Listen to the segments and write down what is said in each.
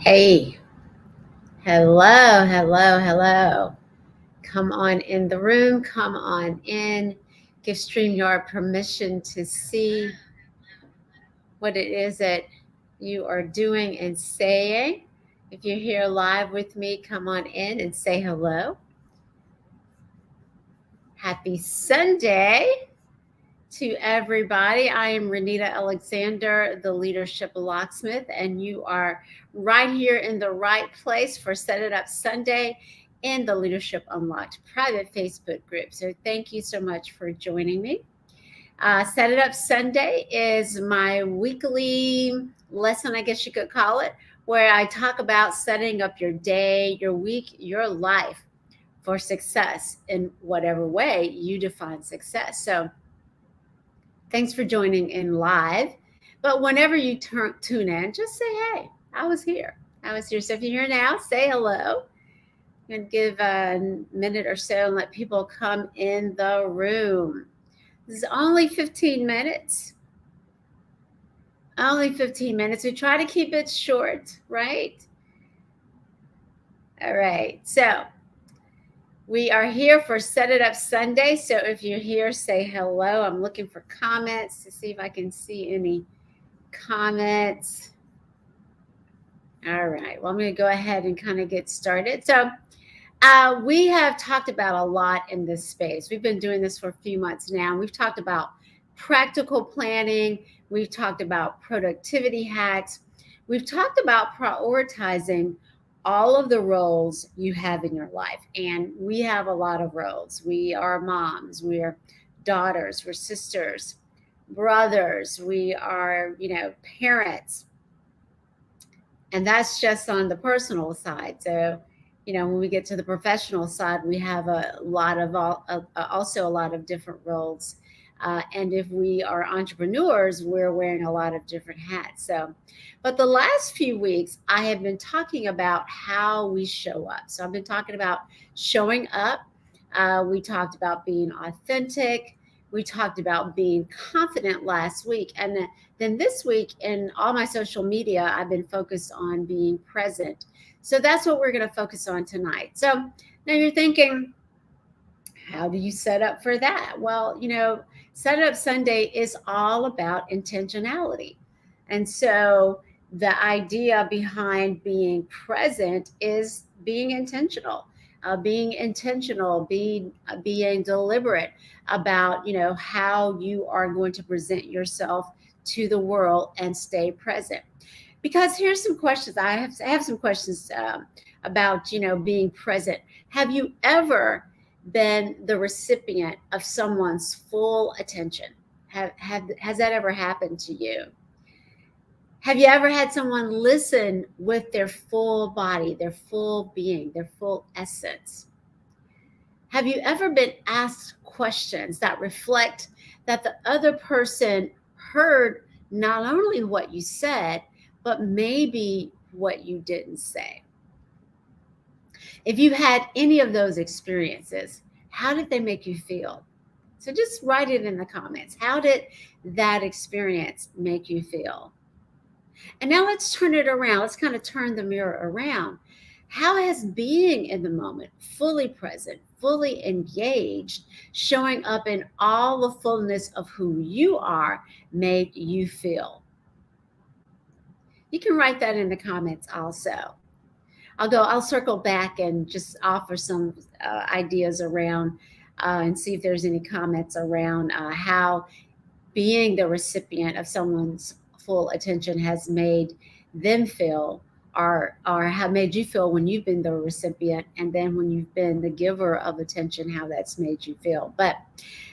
Hey, hello, hello, hello. Come on in the room, come on in. Give StreamYard permission to see what it is that you are doing and saying. If you're here live with me, come on in and say hello. Happy Sunday to everybody. I am Renita Alexander, the Leadership Locksmith, and you are right here in the right place for Set It Up Sunday in the Leadership Unlocked private Facebook group. So thank you so much for joining me. Set It Up Sunday is my weekly lesson, I guess you could call it, where I talk about setting up your day, your week, your life for success in whatever way you define success. So thanks for joining in live. But whenever you tune in, just say, hey, I was here. I was here. So if you're here now, say hello and give a minute or so and let people come in the room. This is only 15 minutes. Only 15 minutes. We try to keep it short, right? All right. So we are here for Set It Up Sunday. So if you're here, say hello. I'm looking for comments to see if I can see any comments. All right. Well, I'm going to go ahead and kind of get started. So, we have talked about a lot in this space. We've been doing this for a few months now. We've talked about practical planning. We've talked about productivity hacks. We've talked about prioritizing all of the roles you have in your life. And we have a lot of roles. We are moms, we're daughters, we're sisters, brothers, we are, parents, and that's just on the personal side. So, when we get to the professional side, we have a lot of also a lot of different roles. And if we are entrepreneurs, we're wearing a lot of different hats. So, but the last few weeks, I have been talking about how we show up. So I've been talking about showing up. We talked about being authentic. We talked about being confident last week. And then this week in all my social media, I've been focused on being present. So that's what we're going to focus on tonight. So now you're thinking, how do you set up for that? Well, Set It Up Sunday is all about intentionality. And so the idea behind being present is being intentional. Being deliberate about how you are going to present yourself to the world and stay present. Because here's some questions. I have some questions about being present. Have you ever been the recipient of someone's full attention? Has that ever happened to you? Have you ever had someone listen with their full body, their full being, their full essence? Have you ever been asked questions that reflect that the other person heard not only what you said, but maybe what you didn't say? If you've had any of those experiences, how did they make you feel? So just write it in the comments. How did that experience make you feel? And now let's turn it around. Let's kind of turn the mirror around. How has being in the moment, fully present, fully engaged, showing up in all the fullness of who you are, made you feel? You can write that in the comments also. I'll circle back and just offer some ideas around and see if there's any comments around how being the recipient of someone's full attention has made them feel, or have made you feel when you've been the recipient, and then when you've been the giver of attention, how that's made you feel. But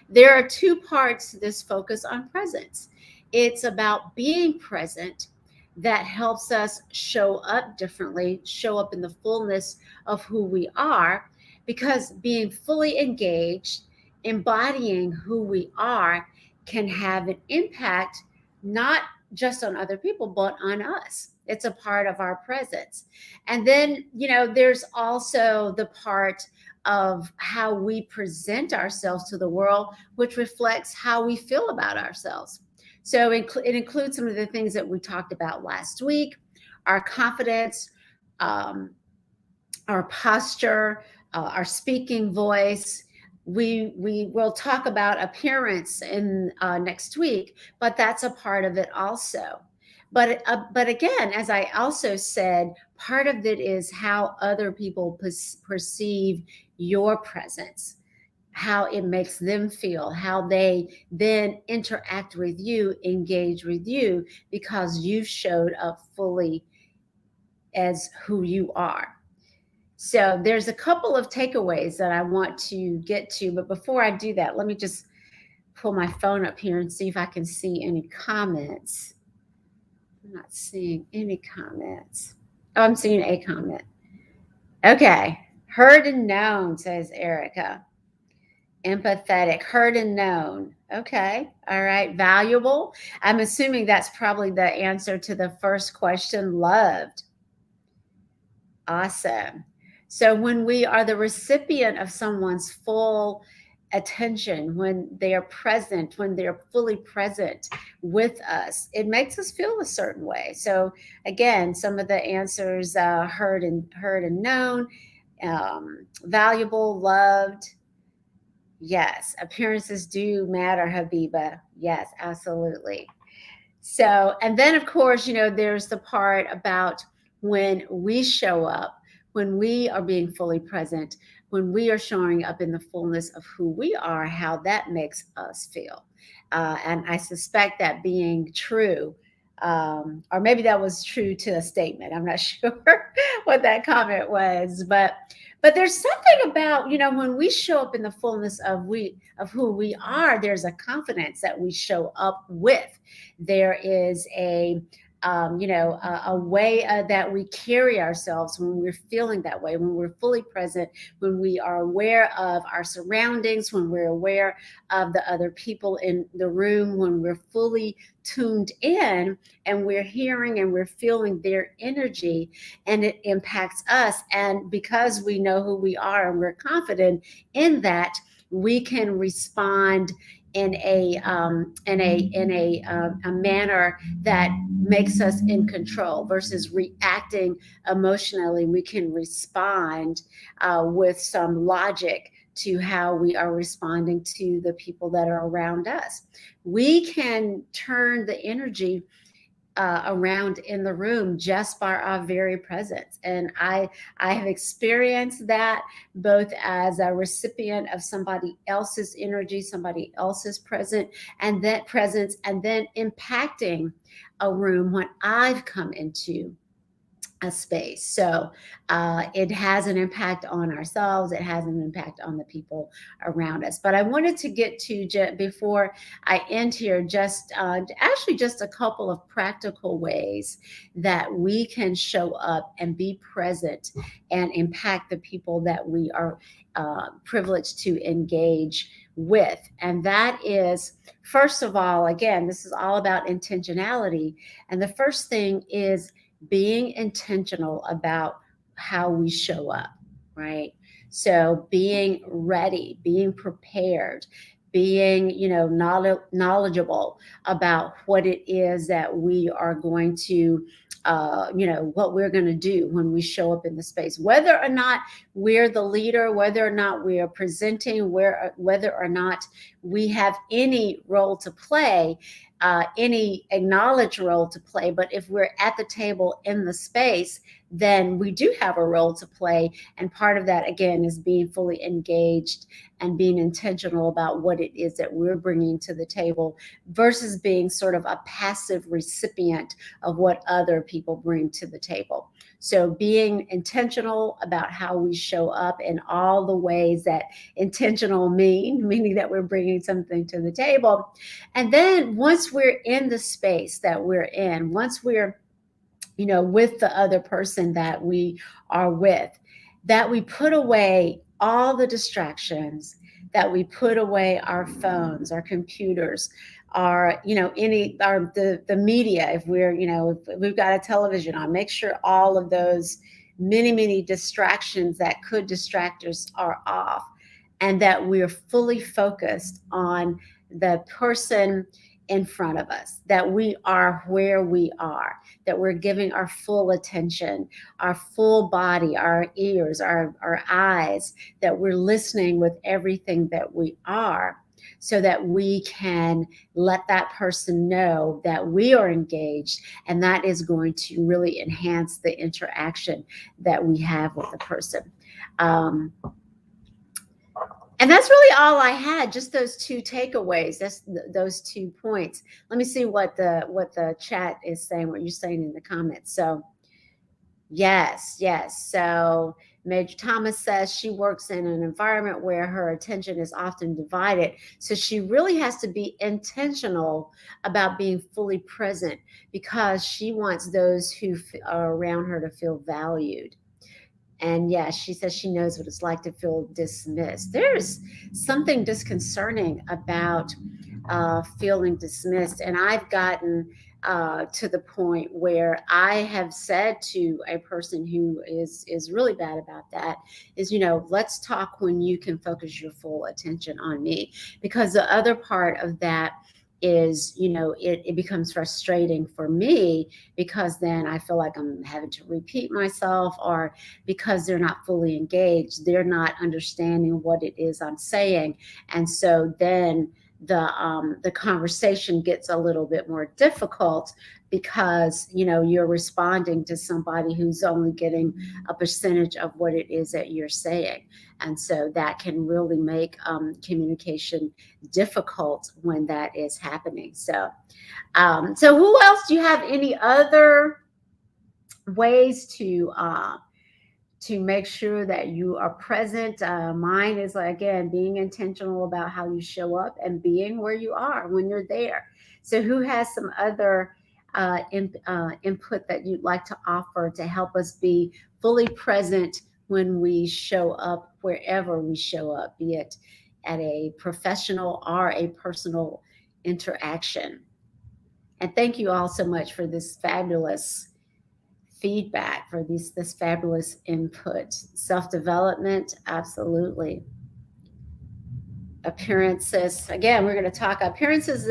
there are two parts to this focus on presence. It's about being present, that helps us show up differently, show up in the fullness of who we are, because being fully engaged, embodying who we are, can have an impact not just on other people, but on us. It's a part of our presence. And then, there's also the part of how we present ourselves to the world, which reflects how we feel about ourselves. So it includes some of the things that we talked about last week: our confidence, um, our posture, our speaking voice. We will talk about appearance in next week, but that's a part of it also. But again, as I also said, part of it is how other people perceive your presence, how it makes them feel, how they then interact with you, engage with you, because you've showed up fully as who you are. So there's a couple of takeaways that I want to get to, but before I do that, let me just pull my phone up here and see if I can see any comments. I'm not seeing any comments. Oh, I'm seeing a comment. Okay. Heard and known, says Erica. Empathetic, heard and known. Okay. All right. Valuable. I'm assuming that's probably the answer to the first question. Loved. Awesome. So when we are the recipient of someone's full attention, when they are present, when they're fully present with us, it makes us feel a certain way. So again, some of the answers heard and known, valuable, loved. Yes, appearances do matter, Habiba. Yes, absolutely. So, and then of course, there's the part about when we show up, when we are being fully present, when we are showing up in the fullness of who we are, how that makes us feel. And I suspect that being true, or maybe that was true to a statement. I'm not sure what that comment was, but there's something about, when we show up in the fullness of who we are, there's a confidence that we show up with. There is a way that we carry ourselves when we're feeling that way, when we're fully present, when we are aware of our surroundings, when we're aware of the other people in the room, when we're fully tuned in and we're hearing and we're feeling their energy, and it impacts us. And because we know who we are and we're confident in that, we can respond in a manner that makes us in control versus reacting emotionally. We can respond with some logic to how we are responding to the people that are around us. We can turn the energy around in the room just by our very presence. And I have experienced that both as a recipient of somebody else's energy, somebody else's presence, and then impacting a room when I've come into a space. So it has an impact on ourselves. It has an impact on the people around us. But I wanted to get to, before I end here, just actually just a couple of practical ways that we can show up and be present and impact the people that we are privileged to engage with. And that is, first of all, again, this is all about intentionality. And the first thing is being intentional about how we show up, right? So being ready, being prepared, being, knowledgeable about what it is that we are going to what we're going to do when we show up in the space, whether or not we're the leader, whether or not we are presenting, whether or not we have any role to play, any acknowledged role to play. But if we're at the table in the space, then we do have a role to play. And part of that, again, is being fully engaged and being intentional about what it is that we're bringing to the table versus being sort of a passive recipient of what other people bring to the table. So being intentional about how we show up in all the ways that intentional meaning that we're bringing something to the table. And then once we're in the space that we're in, once we're with the other person that we are with, that we put away all the distractions, that we put away our phones, our computers, our the media. If we're if we've got a television on, make sure all of those many distractions that could distract us are off, and that we're fully focused on the person in front of us, that we are where we are, that we're giving our full attention, our full body, our ears, our eyes, that we're listening with everything that we are, so that we can let that person know that we are engaged, and that is going to really enhance the interaction that we have with the person. Um, and that's really all I had. Just those two takeaways. That's those 2 points. Let me see what the chat is saying. What you're saying in the comments. So yes, yes. So Major Thomas says she works in an environment where her attention is often divided. So she really has to be intentional about being fully present, because she wants those who are around her to feel valued. And yes, she says she knows what it's like to feel dismissed. There's something disconcerting about feeling dismissed. And I've gotten to the point where I have said to a person who is really bad about that, is, let's talk when you can focus your full attention on me. Because the other part of that is, it becomes frustrating for me, because then I feel like I'm having to repeat myself, or because they're not fully engaged, they're not understanding what it is I'm saying. And so then the conversation gets a little bit more difficult, because you're responding to somebody who's only getting a percentage of what it is that you're saying. And so that can really make communication difficult when that is happening. So who else, do you have any other ways to make sure that you are present? Mine is, again, being intentional about how you show up and being where you are when you're there. So who has some other input that you'd like to offer to help us be fully present when we show up, wherever we show up, be it at a professional or a personal interaction? And thank you all so much for this fabulous feedback, for this fabulous input. Self-development, absolutely. Appearances, again, we're going to talk appearances.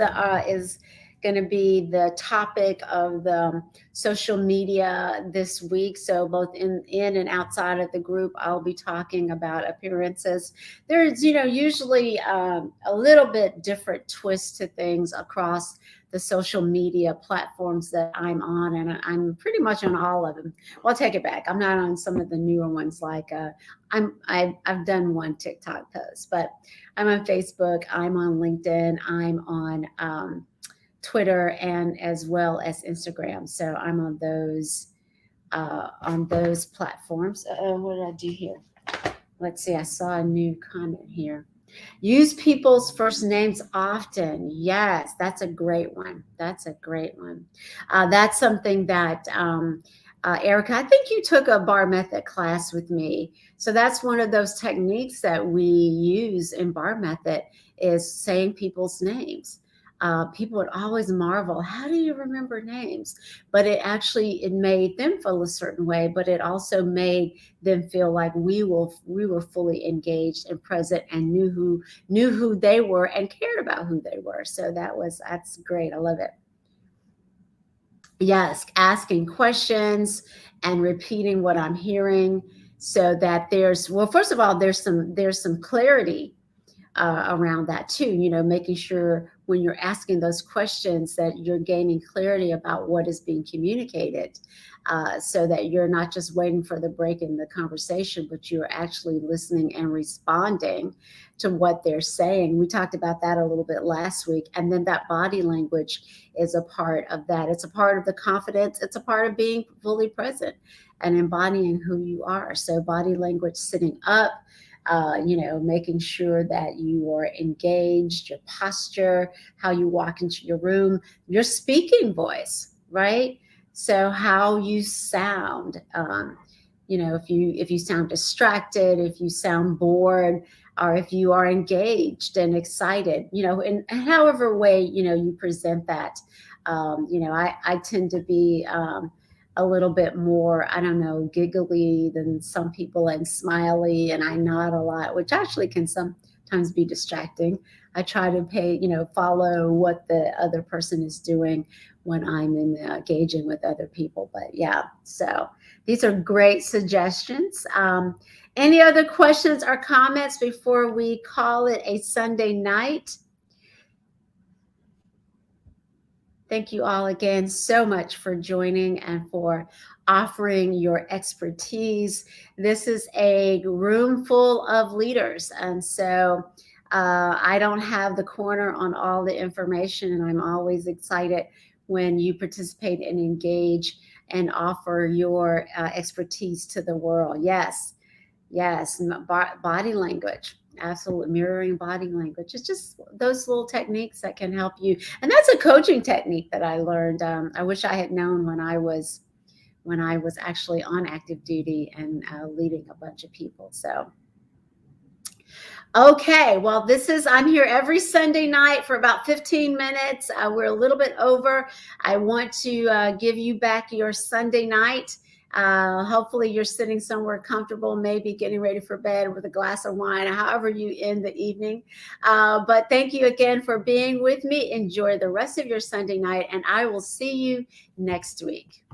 Is going to be the topic of the social media this week. So both in and outside of the group, I'll be talking about appearances. There's usually a little bit different twist to things across the social media platforms that I'm on, and I'm pretty much on all of them. Well, I'll take it back. I'm not on some of the newer ones, like I've done one TikTok post, but I'm on Facebook, I'm on LinkedIn, I'm on Twitter, and as well as Instagram. So I'm on those platforms. What did I do here? Let's see. I saw a new comment here. Use people's first names often. Yes, that's a great one. That's a great one. That's something that, Erica, I think you took a bar method class with me. So that's one of those techniques that we use in bar method, is saying people's names. People would always marvel, how do you remember names? But it made them feel a certain way, but it also made them feel like we were fully engaged and present, and knew who they were and cared about who they were. So that's great. I love it. Yes, asking questions and repeating what I'm hearing, so that first of all, there's some clarity around that too. Making sure when you're asking those questions that you're gaining clarity about what is being communicated, so that you're not just waiting for the break in the conversation, but you're actually listening and responding to what they're saying. We talked about that a little bit last week. And then that body language is a part of that. It's a part of the confidence. It's a part of being fully present and embodying who you are. So body language, sitting up, making sure that you are engaged, your posture, how you walk into your room, your speaking voice, right? So how you sound, if you sound distracted, if you sound bored, or if you are engaged and excited, in however way, you present that. I tend to be, a little bit more, I don't know, giggly than some people, and smiley, and I nod a lot, which actually can sometimes be distracting. I try to follow what the other person is doing when I'm engaging with other people. But yeah, so these are great suggestions. Any other questions or comments before we call it a Sunday night? Thank you all again so much for joining and for offering your expertise. This is a room full of leaders, and so I don't have the corner on all the information, and I'm always excited when you participate and engage and offer your expertise to the world. Yes, yes, body language. Absolutely, mirroring body language. It's just those little techniques that can help you, and that's a coaching technique that I learned. I wish I had known when I was actually on active duty and leading a bunch of people. So, okay, well, I'm here every Sunday night for about 15 minutes. We're a little bit over. I want to give you back your Sunday night. Hopefully, you're sitting somewhere comfortable, maybe getting ready for bed with a glass of wine, however you end the evening. But thank you again for being with me. Enjoy the rest of your Sunday night, and I will see you next week.